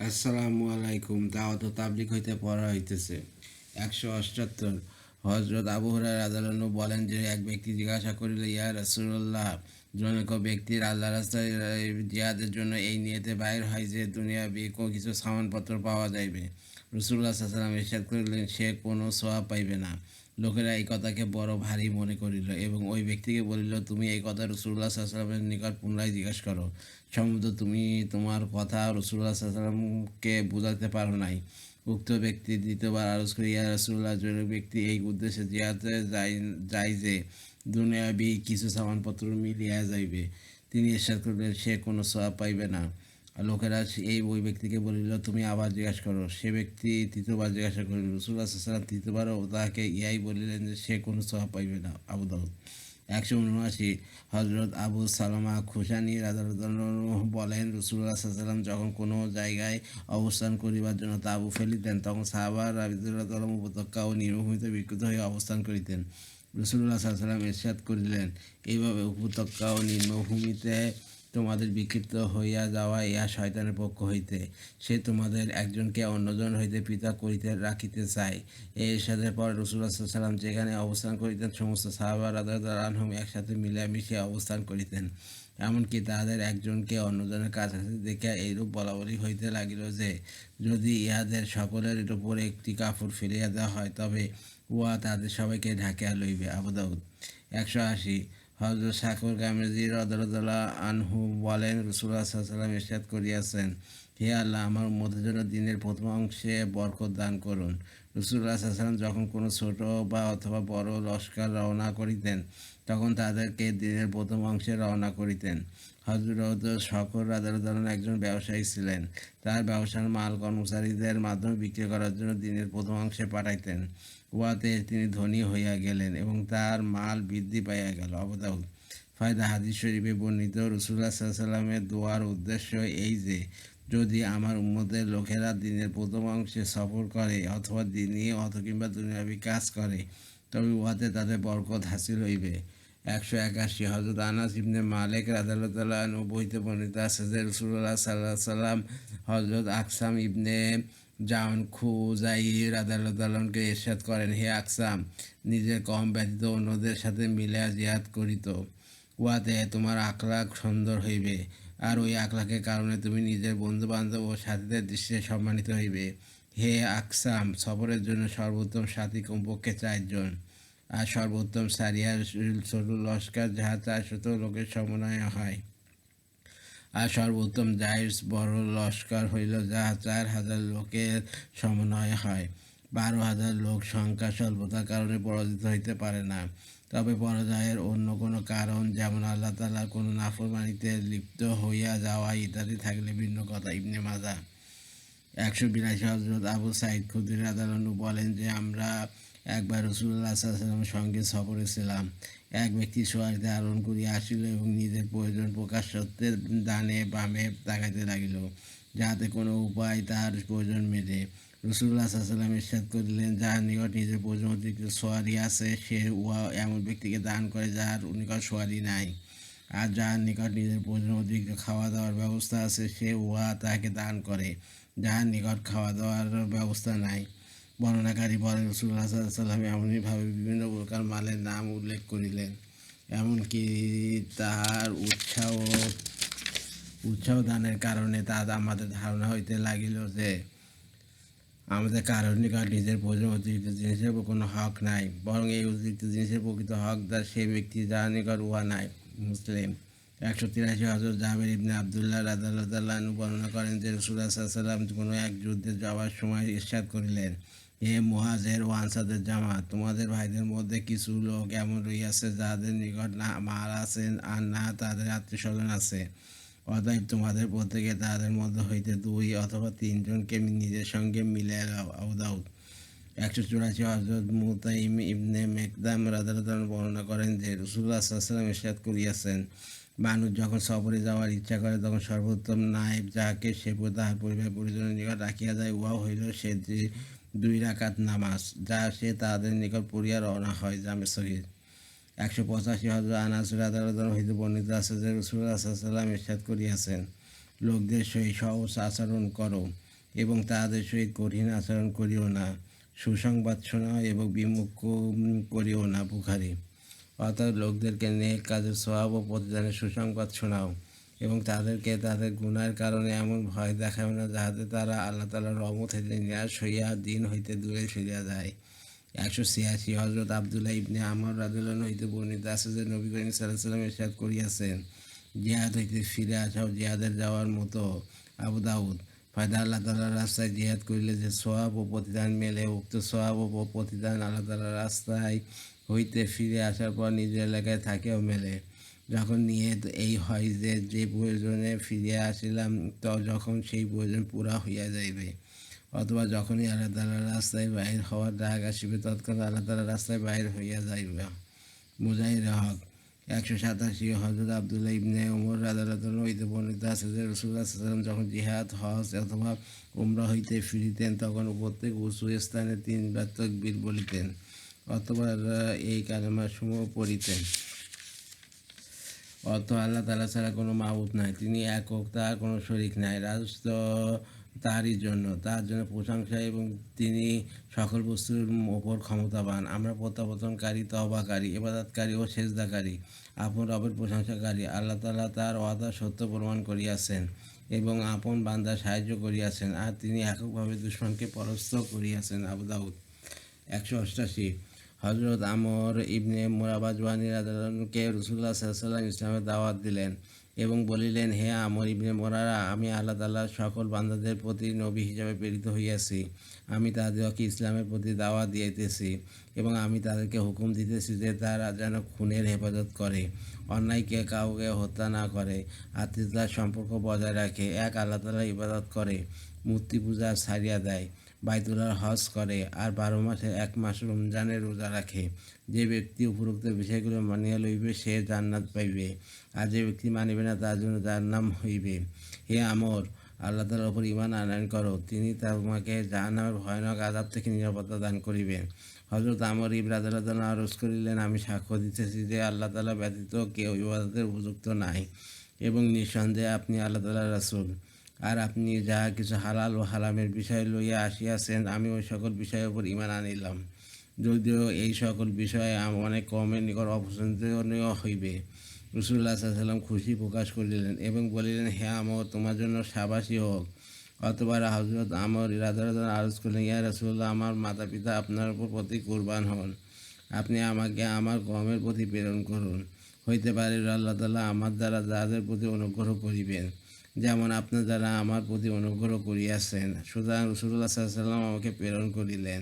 আসসালামু আলাইকুম। দাওয়াত ও তাবলীগ হইতে পড়া হইতেছে 178। হযরত আবু হুরায়রা রাদিয়াল্লাহু আনহু বলেন যে, এক ব্যক্তি জিজ্ঞাসা করিল, ইয়া রাসূলুল্লাহ, জনৈক ব্যক্তির আল্লাহ রাস্তায় জিহাদের জন্য এই নিয়তে বাইর হয় যে দুনিয়াবি কিছু সামানপত্র পাওয়া যাইবে। রাসূলুল্লাহ সাল্লাল্লাহু আলাইহি ওয়াসাল্লাম ইরশাদ করিলেন, সে কোনো সওয়াব পাইবে না। লোকেরা এই কথাকে বড় ভারী মনে করিল এবং ওই ব্যক্তিকে বলিল, তুমি এই কথা রাসূলুল্লাহ সাল্লাল্লাহু আলাইহি ওয়াসাল্লামের নিকট পুনরায় জিজ্ঞাসা করো। সম্ভবত তুমি তোমার কথা রাসূলুল্লাহ সাল্লাল্লাহু আলাইহি ওয়াসাল্লামকে বুঝাতে পারো নাই। উক্ত ব্যক্তি দ্বিতীয়বার আরজ করি, ইয়া রাসূলুল্লাহ, জনৈক ব্যক্তি এই উদ্দেশ্যে জিহাদে যায় যে দুনিয়াবি কিছু সামানপত্র মিলিয়া যাইবে। তিনি ইরশাদ করিলেন, সে কোনো সওয়াব পাইবে না। লোকেরা ওই ব্যক্তিকে বলিল, তুমি আবার জিজ্ঞাসা করো। সে ব্যক্তি তৃতীয়বার জিজ্ঞাসা করিল। রাসূলুল্লাহ সাল্লাল্লাহু আলাইহি ওয়াসাল্লাম তৃতীয়বারও তাহাকে ইহাই বলিলেন যে সে কোনো সওয়াব পাইবে না। আবু দাউদ 179। হযরত আবু সালামা খুশানী রাদিয়াল্লাহু আনহু বলেন, রাসূলুল্লাহ সাল্লাল্লাহু আলাইহি ওয়াসাল্লাম যখন কোনো জায়গায় অবস্থান করিবার জন্য তাঁবু ফেলিতেন, তখন সাহাবারা রাদিয়াল্লাহু আনহুম উপত্যকা ও নিম্নভূমিতে বিক্ষিপ্ত হইয়া অবস্থান করিতেন। রাসূলুল্লাহ সাল্লাল্লাহু আলাইহি ওয়াসাল্লাম ইরশাদ করিলেন, এইভাবে উপত্যকা ও নিম্নভূমিতে তোমাদের বিক্ষিপ্ত হইয়া যাওয়া ইহা শয়তানের পক্ষ হইতে। সে তোমাদের একজনকে অন্যজন হইতে পৃথক করিতে রাখিতে চায়। এই ইরশাদের পর রাসূলুল্লাহ সাল্লাল্লাহু আলাইহি ওয়াসাল্লাম যেখানে অবস্থান করিতেন, সমস্ত সাহাবা রাদিয়াল্লাহু আনহুম একসাথে মিলামিশে অবস্থান করিতেন। এমনকি তাহাদের একজনকে অন্যজনের কাছাকাছি দেখিয়া এইরূপ বলাবলি হইতে লাগিল যে, যদি ইহাদের সকলের উপর একটি কাপড় ফেলিয়া দেওয়া হয়, তবে উহা তাদের সবাইকে ঢাকিয়া লইবে। আবু দাউদ 180। হযরত শাকুর গামেজি রাদিয়াল্লাহু আনহু বলেন, রাসূলুল্লাহ সাল্লাল্লাহু আলাইহি ওয়াসাল্লাম ইরশাদ করিয়াছেন, হে আল্লাহ, আমার উম্মতের জন্য দিনের প্রথম অংশে বরকত দান করুন। রাসূলুল্লাহ সাল্লাল্লাহু আলাইহি ওয়াসাল্লাম যখন কোনো ছোট বা অথবা বড় লস্কর রওনা করিতেন, তখন তাদেরকে দিনের প্রথম অংশে রওনা করিতেন। হযরত শকর রাদিয়াল্লাহু আনহু একজন ব্যবসায়ী ছিলেন। তার ব্যবসার মাল কর্মচারীদের মাধ্যমে বিক্রি করার জন্য দিনের প্রথম অংশে পাঠাইতেন। উহাতে তিনি ধনী হইয়া গেলেন এবং তার মাল বৃদ্ধি পাইয়া গেল। আবু দাউদ ফায়দা হাদিস শরীফে বর্ণিত, রাসূলুল্লাহ সাল্লাল্লাহু আলাইহি ওয়াসাল্লামের দোয়ার উদ্দেশ্য এই যে, যদি আমার উম্মতের লোকেরা দিনের প্রথম অংশে সফর করে অথবা দিনই কিংবা দুনিয়াবি কাজ করে, তবে উহাতে তাদের বরকত হাসিল হইবে। 181। হযরত আনাস ইবনে মালিক রাদিয়াল্লাহু আনহু হইতে বর্ণিত আছে যে, রাসূলুল্লাহ সাল্লাল্লাহু আলাইহি ওয়াসাল্লাম হযরত আকসাম ইবনে জাউন খুজাই রাদিয়াল্লাহু আনহুকে ইরশাদ করেন, হে আকসাম, নিজের কওম ব্যতীত অন্যদের সাথে মিলিয়া জিহাদ করিত। উহাতে তোমার আখলাক সুন্দর হইবে, আর ওই আখলাকের কারণে তুমি নিজের বন্ধু বান্ধব ও সাথীদের দৃষ্টিতে সম্মানিত হইবে। হে আকসাম, সফরের জন্য সর্বোত্তম সাথী কমপক্ষে 4 জন, আর সর্বোত্তম সারিয়ার ছোট লস্কর যাহা 400 লোকের সমন্বয়ে হয়, আর সর্বোত্তম জাইস বড় লস্কর হইল যাহা 4000 লোকের সমন্বয়ে হয়। 12,000 লোক সংখ্যা স্বল্পতার কারণে পরাজিত হইতে পারে না, তবে পরাজয়ের অন্য কোনো কারণ, যেমন আল্লাহ তাআলার কোনো নাফরমানিতে লিপ্ত হইয়া যাওয়া ইত্যাদি থাকলে ভিন্ন কথা। ইবনে মাজাহ 182। হযরত আবু সাঈদ খুদরি রাদিয়াল্লাহু আনহু বলেন যে, আমরা একবার রাসূলুল্লাহ সাল্লাল্লাহু আলাইহি ওয়াসাল্লামের সঙ্গে সফরে ছিলাম। এক ব্যক্তি সোয়ারিতে আরোহণ করিয়া আসিল এবং নিজের প্রয়োজন প্রকাশ সত্ত্বে ডানে বামে তাকাইতে লাগিল, যাহাতে কোনো উপায় তাহার প্রয়োজন মেটে। রাসূলুল্লাহ সাল্লাল্লাহু আলাইহি ওয়াসাল্লাম ইরশাদ করিলেন, যাহার নিকট নিজের প্রয়োজন অতিরিক্ত সোয়ারি আছে, সে উহা এমন ব্যক্তিকে দান করে যাহার নিকট সোয়ারি নাই। আর যাহার নিকট নিজের প্রয়োজন অতিরিক্ত খাওয়া দাওয়ার ব্যবস্থা আছে, সে উহা তাহাকে দান করে যাহার নিকট খাওয়া দাওয়ার ব্যবস্থা নাই। বর্ণনাকারী বলেন, রাসূলুল্লাহ সাল্লাল্লাহু আলাইহি ওয়াসাল্লাম এমনইভাবে বিভিন্ন প্রকার মালের নাম উল্লেখ করিলেন, এমনকি তাহার উৎসাহ দানের কারণে তা আমাদের ধারণা হইতে লাগিল যে, আমাদের কারোর নিকট নিজের প্রয়োজন অতিরিক্ত জিনিসের কোনো হক নাই, বরং এই অতিরিক্ত জিনিসের প্রকৃত হকদার সেই ব্যক্তি যার নিকট উহা নাই। মুসলিম 183। হযরত জাবের ইবনে আব্দুল্লাহ রাদিয়াল্লাহু আনহু বর্ণনা করেন যে, রাসূলুল্লাহ সাল্লাল্লাহু আলাইহি ওয়াসাল্লাম কোনো এক যুদ্ধে যাওয়ার সময় ইরশাদ করিলেন, হে মুহাজির ও আনসারদের জামাত, তোমাদের ভাইদের মধ্যে কিছু লোক এমন রহিয়াছে যাহাদের নিকট না মাল আছে আর না তাদের আত্মীয়স্বজন আছে। অতএব তোমাদের প্রত্যেকে তাদের মধ্যে হইতে 2 অথবা 3 জনকে নিজের সঙ্গে মিলাইয়া লও। আবু দাউদ 184। হযরত মুতাইম ইবনে মেকদাম রাদিয়াল্লাহু আনহু বর্ণনা করেন যে, রাসূলুল্লাহ সাল্লাল্লাহু আলাইহি ওয়াসাল্লাম ইরশাদ করিয়াছেন, মানুষ যখন সফরে যাওয়ার ইচ্ছা করে, তখন সর্বোত্তম নায়েব যাহাকে সে তাহার পরিবার পরিজনের নিকট রাখিয়া যায়, উহা হইল সে 2 রাকাত নামাজ, যা সে তাহাদের নিকট পড়িয়া রওনা হয়। জামে সগীর 185। হযরত আনাস রাদিয়াল্লাহু আনহু হইতে বর্ণিত আছে যে, রাসূলুল্লাহ সাল্লাল্লাহু আলাইহি ওয়াসাল্লাম ইরশাদ করিয়াছেন, লোকদের সহিত সহজ আচরণ করো, এবং তাহাদের সহিত কঠিন আচরণ করিও না। সুসংবাদ শোনাও এবং বিমুখ করিও না। বুখারী। অর্থাৎ লোকদেরকে নেক কাজের সওয়াব ও প্রতিদানের সুসংবাদ শোনাও এবং তাদেরকে তাদের গুনাহের কারণে এমন ভয় দেখাও না যাহাতে তারা আল্লাহ তাআলার রহমত হইতে নিরাশ হইয়া দিন হইতে দূরে সরিয়া যায়। 186 হযরত আব্দুল্লাহ ইবনে আমর রাদিয়াল্লাহু আনহু হইতে বর্ণিত আছে যে নবী করিম সাল্লাল্লাহু আলাইহি ওয়াসাল্লাম ইরশাদ করিয়াছেন, জিহাদ হইতে ফিরে আসাও জিহাদের যাওয়ার মতো। আবু দাউদ। ফায়দা আল্লাহ তাআলার রাস্তায় জিহাদ করিলে যে সওয়াব ও প্রতিদান মেলে, উক্ত সওয়াব ও প্রতিদান আল্লাহ তাআলার রাস্তায় হইতে ফিরে আসার পর নিজের এলাকায় থাকেও মেলে। যখন নিয়ত এই হয় যে যে প্রয়োজনে ফিরিয়া আসিলাম যখন সেই প্রয়োজন পুরা হইয়া যাইবে, অথবা যখনই আল্লাহ তাআলার রাস্তায় বাহির হওয়ার ডাক আসিবে তৎক্ষণাৎ আল্লাহ তাআলার রাস্তায় বাহির হইয়া যাইবে। মুজাহিদ হক। 187 হযরত আব্দুল্লাহ ইবনে ওমর রাদিয়াল্লাহু আনহু হইতে বর্ণিত আছে যে রাসূলুল্লাহ সাল্লাল্লাহু আলাইহি ওয়াসাল্লাম যখন জিহাদ, হজ অথবা উমরা হইতে ফিরিতেন তখন প্রত্যেক উঁচু স্থানে 3 বার তাকবীর বলিতেন অথবা এই কালেমা সমূহ পড়িতেন। অর্থ আল্লাহ তাআলা ছাড়া কোনো মাবুদ নাই, তিনি একক, তার কোনো শরীক নাই, রাজত্ব তারই জন্য, তার জন্য প্রশংসা এবং তিনি সকল বস্তুর ওপর ক্ষমতাবান। আমরা প্রত্যাবর্তনকারী, তওবাকারী, ইবাদতকারী ও সেজদাকারী, আপন রবের প্রশংসাকারী। আল্লাহ তাআলা তার ওয়াদা সত্য প্রমাণ করিয়াছেন এবং আপন বান্দার সাহায্য করিয়াছেন, আর তিনি এককভাবে দুশমনকে পরাস্ত করিয়াছেন। আবু দাউদ। 188 হযরত আমর ইবনে মুরাবা জুহানী রাদিয়াল্লাহু আনহুকে রাসূলুল্লাহ সাল্লাল্লাহু আলাইহি ওয়াসাল্লাম ইসলামের দাওয়াত দিলেন এবং বলিলেন, হে আমর ইবনে মুরারা, আমি আল্লাহ তাআলার সকল বান্দাদের প্রতি নবী হিসাবে প্রেরিত হইয়াছি। আমি তাদেরকে ইসলামের প্রতি দাওয়াত দিয়াইতেছি এবং আমি তাদেরকে হুকুম দিতেছি যে তারা যেন খুনের হেফাজত করে, অন্যায়কে কাউকে হত্যা না করে, আত্মীয়তার সম্পর্ক বজায় রাখে, এক আল্লাহ তাআলার ইবাদত করে, মূর্তি পূজা ছাড়িয়া দেয়, বাইতুল্লাহর হজ করে, আর 12 মাসে 1 মাস রমজানের রোজা রাখে। যে ব্যক্তি উপরোক্ত বিষয়গুলো মানিয়া লইবে সে জান্নাত পাইবে, আর যে ব্যক্তি মানিবে না তার জন্য জাহান্নাম হইবে। হে আমর, আল্লাহ তাআলার উপর ঈমান আনয়ন করো, তিনি তোমাকে জাহান্নামের ভয়ানক আযাব থেকে নিরাপত্তা দান করিবেন। হযরত আমর রাদিয়াল্লাহু আনহু আরজ করিলেন, আমি সাক্ষ্য দিতেছি যে আল্লাহ তাআলা ব্যতীত কেউ ইবাদতের উপযুক্ত নাই এবং নিঃসন্দেহে আপনি আল্লাহ তাআলার রাসূল। আর আপনি যাহা কিছু হালাল ও হারামের বিষয় লইয়া আসিয়াছেন আমি ওই সকল বিষয়ের উপর ঈমান আনিলাম, যদিও এই সকল বিষয়ে অনেক কমের নিকট অপছন্দনীয় হইবে। রাসূলুল্লাহ সাল্লাল্লাহু আলাইহি ওয়াসাল্লাম খুশি প্রকাশ করিলেন এবং বলিলেন, হে আমর, তোমার জন্য শাবাশী হোক। অতঃপর হযরত আমর রাদিয়াল্লাহু আনহু আরজ করলেন, ইয়া রাসূলুল্লাহ, আমার মাতা পিতা আপনার উপর প্রতি কুরবান হন, আপনি আমাকে আমার কওমের প্রতি প্রেরণ করুন। হইতে পারে আল্লাহ তাআলা আমার দ্বারা যাদের প্রতি অনুগ্রহ করিবেন, যেমন আপনার দ্বারা আমার প্রতি অনুগ্রহ করিয়াছেন। সুতরাং রাসূলুল্লাহ সাল্লাল্লাহু আলাইহি ওয়াসাল্লাম আমাকে প্রেরণ করিলেন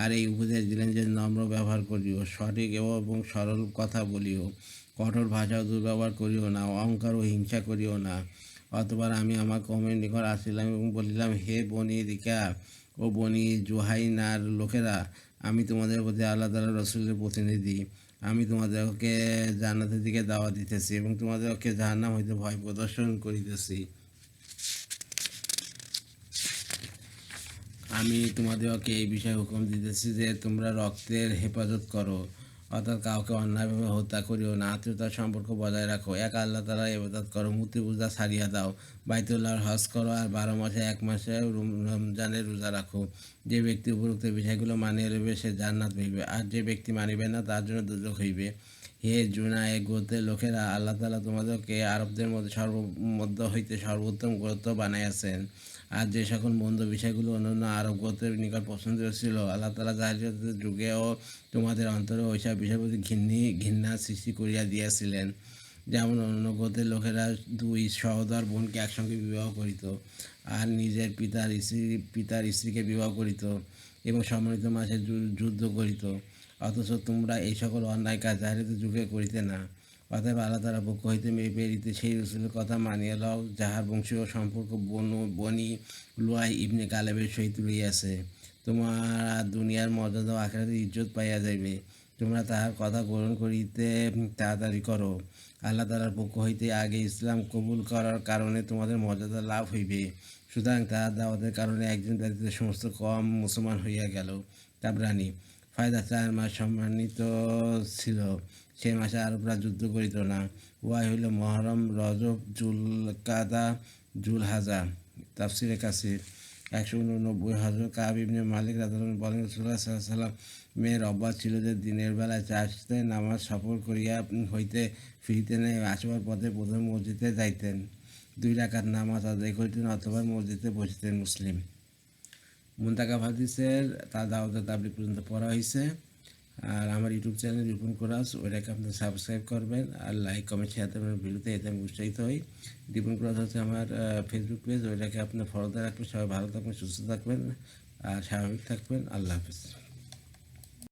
আর এই উপদেশ দিলেন যে নম্র ব্যবহার করিও, সঠিক এবং সরল কথা বলিও, কঠোর ভাষা দুর্ব্যবহার করিও না, অহংকার ও হিংসা করিও না। অতঃপর আমি আমার কওমের নিকট আসিলাম এবং বলিলাম, হে বনি রিকা ও বনি জুহাইনার লোকেরা, আমি তোমাদের প্রতি আল্লাহ তাআলার রাসূলের প্রতিনিধি। আমি তোমাদেরকে জান্নাতের দিকে দাওয়াত দিতেছি এবং তোমাদেরকে জাহান্নাম হইতে ভয় প্রদর্শন করিতেছি। আমি তোমাদেরকে এই বিষয়ে হুকুম দিতেছি যে তোমরা রক্তের হেফাজত করো, অর্থাৎ কাউকে অন্যায়ভাবে হত্যা করিও না, আত্মীয়তার সম্পর্ক বজায় রাখো, এক আল্লাহ তাআলার ইবাদত করো, মূর্তি পূজা ছাড়িয়া দাও, বাইতুল্লাহর হজ করো, আর 12 মাসে 1 মাসে রমজানের রোজা রাখো। যে ব্যক্তি উপরোক্ত বিষয়গুলো মানিয়া লইবে সে জান্নাত পাইবে, আর যে ব্যক্তি মানিবে না তার জন্য দুজক হইবে। হে জুনায়ে গোত্রের লোকেরা, আল্লাহ তাআলা তোমাদেরকে আরবদের মধ্য হইতে সর্বোত্তম গোত্র বানাইয়াছেন, আর যে সকল মন্দ বিষয়গুলো অন্যান্য আরব গোত্রের নিকট পছন্দীয় ছিল, আল্লাহ তাআলা জাহিলিয়াতের যুগেও তোমাদের অন্তরে ওইসব বিষয়ের প্রতি ঘৃণা সৃষ্টি করিয়া দিয়েছিলেন। যেমন অন্য গোত্রের লোকেরা 2 সহোদর বোনকে একসঙ্গে বিবাহ করিত, আর নিজের পিতার স্ত্রীকে বিবাহ করিত এবং সম্মানিত মাসে যুদ্ধ করিত, অথচ তোমরা এই সকল অন্যায় কাজ জাহিলিয়াতের যুগে করিতে না। অতএব আল্লাহ তাআলার পক্ষ হইতে প্রেরিত সেই রাসূলের কথা মানিয়া লও, যাহার বংশীয় সম্পর্ক বনি লুয়াই ইবনে কালেবের সহিত রহিয়াছে। তোমার দুনিয়ার মর্যাদা ও আখিরাতের ইজ্জত পাইয়া যাইবে। তোমরা তাহার কথা গ্রহণ করিতে তাড়াতাড়ি করো। আল্লাহ তাআলার পক্ষ হইতে আগে ইসলাম কবুল করার কারণে তোমাদের মর্যাদা লাভ হইবে। সুতরাং তাহার দাওয়াতের কারণে একজন ব্যতীত সমস্ত কওম মুসলমান হইয়া গেল। তাবরানী। ফায়দা 4 মাস সম্মানিত ছিল, সে মাসে আরবরা যুদ্ধ করিত না। উহা হইল মুহররম, রজব, জুলকাদা, জুলহাজ্জা। তাফসীরে কাসির। 189 হযরত কাব ইবনে মালিক রাদিয়াল্লাহু আনহু বলেন, রাসূলুল্লাহ সাল্লাল্লাহু আলাইহি ওয়াসাল্লাম মেয়ের অভ্যাস ছিল যে দিনের বেলায় আসতেন, নামাজ সফর করিয়া হইতে ফিরিতেন, আসবার পথে প্রথমে মসজিদে যাইতেন, 2 রাকাত নামাজ আদায় করিতেন অথবা মসজিদে বসিতেন। মুসলিম। মুনতাকাব হাদিসের তার দাওয়াত তাবলীগ পর্যন্ত পড়া হয়েছে। আর আমার ইউটিউব চ্যানেল রিপন কোরাস, ওইটাকে আপনি সাবস্ক্রাইব করবেন আর লাইক কমেন্ট শেয়ার করবেন ভিডিওতে, এতে আমি উৎসাহিত হই। রিপন কোরাস হচ্ছে আমার ফেসবুক পেজ, ওইটাকে আপনি ফলোতে রাখবেন। সবাই ভালো থাকবেন, সুস্থ থাকবেন আর স্বাভাবিক থাকবেন। আল্লাহ হাফিজ।